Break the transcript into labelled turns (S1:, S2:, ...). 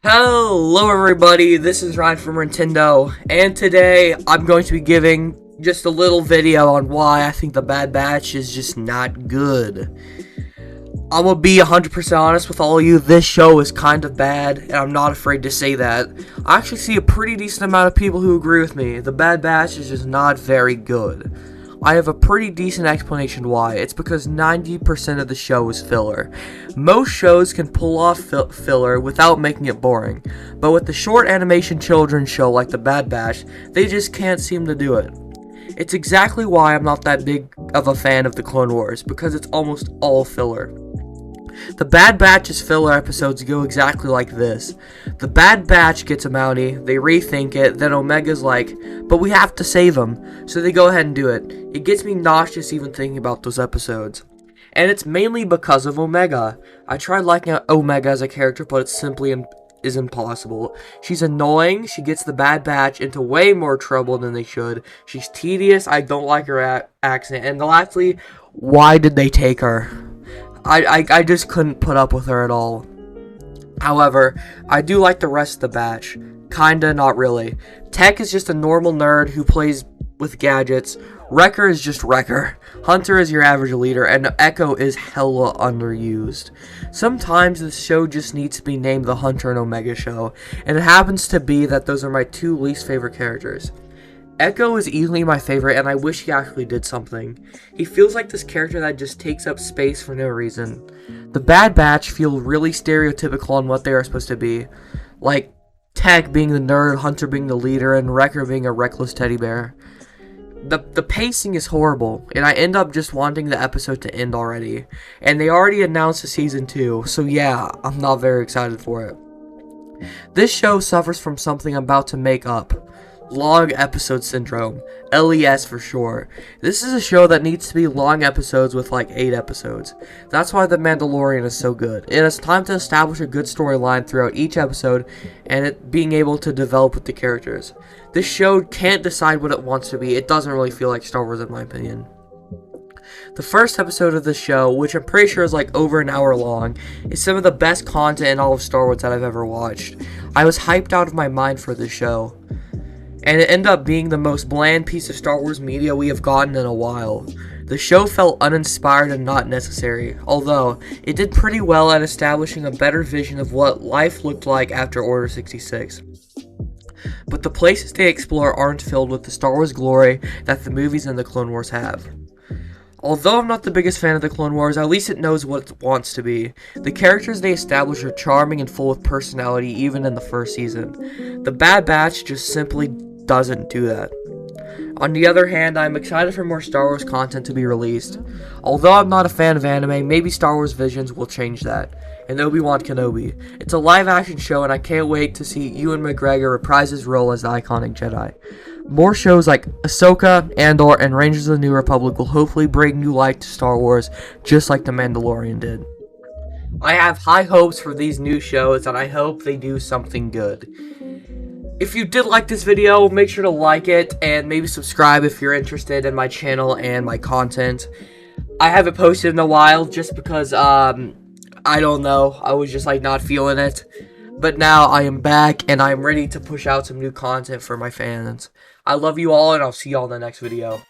S1: Hello everybody, this is Ryan from Nintendo, and today I'm going to be giving just a little video on why I think the Bad Batch is just not good. I'm gonna be 100% honest with all of you, this show is kind of bad, and I'm not afraid to say that. I actually see a pretty decent amount of people who agree with me. The Bad Batch is just not very good. I have a pretty decent explanation why. It's because 90% of the show is filler. Most shows can pull off filler without making it boring, but with the short animation children's show like The Bad Batch, they just can't seem to do it. It's exactly why I'm not that big of a fan of the Clone Wars, because it's almost all filler. The Bad Batch's filler episodes go exactly like this. The Bad Batch gets a Mountie, they rethink it, then Omega's like, but we have to save him, so they go ahead and do it. It gets me nauseous even thinking about those episodes. And it's mainly because of Omega. I tried liking Omega as a character, but it simply is impossible. She's annoying, she gets the Bad Batch into way more trouble than they should, she's tedious, I don't like her accent, and lastly, why did they take her? I just couldn't put up with her at all. However, I do like the rest of the batch. Kinda, not really. Tech is just a normal nerd who plays with gadgets. Wrecker is just Wrecker. Hunter is your average leader, and Echo is hella underused. Sometimes this show just needs to be named the Hunter and Omega Show, and it happens to be that those are my two least favorite characters. Echo is easily my favorite, and I wish he actually did something. He feels like this character that just takes up space for no reason. The Bad Batch feel really stereotypical on what they are supposed to be. Like, Tech being the nerd, Hunter being the leader, and Wrecker being a reckless teddy bear. The pacing is horrible, and I end up just wanting the episode to end already. And they already announced a season 2, so yeah, I'm not very excited for it. This show suffers from something I'm about to make up. Long episode syndrome. LES for sure. This is a show that needs to be long episodes with like 8 episodes. That's why The Mandalorian is so good. It has time to establish a good storyline throughout each episode and it being able to develop with the characters. This show can't decide what it wants to be. It doesn't really feel like Star Wars in my opinion. The first episode of the show, which I'm pretty sure is like over an hour long, is some of the best content in all of Star Wars that I've ever watched. I was hyped out of my mind for this show. And it ended up being the most bland piece of Star Wars media we have gotten in a while. The show felt uninspired and not necessary, although it did pretty well at establishing a better vision of what life looked like after Order 66. But the places they explore aren't filled with the Star Wars glory that the movies and the Clone Wars have. Although I'm not the biggest fan of the Clone Wars, at least it knows what it wants to be. The characters they establish are charming and full of personality even in the first season. The Bad Batch just simply doesn't do that. On the other hand, I'm excited for more Star Wars content to be released. Although I'm not a fan of anime, maybe Star Wars Visions will change that. And Obi-Wan Kenobi. It's a live-action show and I can't wait to see Ewan McGregor reprise his role as the iconic Jedi. More shows like Ahsoka, Andor, and Rangers of the New Republic will hopefully bring new life to Star Wars, just like The Mandalorian did. I have high hopes for these new shows and I hope they do something good. If you did like this video, make sure to like it and maybe subscribe if you're interested in my channel and my content. I haven't posted in a while just because, I don't know, I was just like not feeling it. But now I am back and I'm ready to push out some new content for my fans. I love you all and I'll see you all in the next video.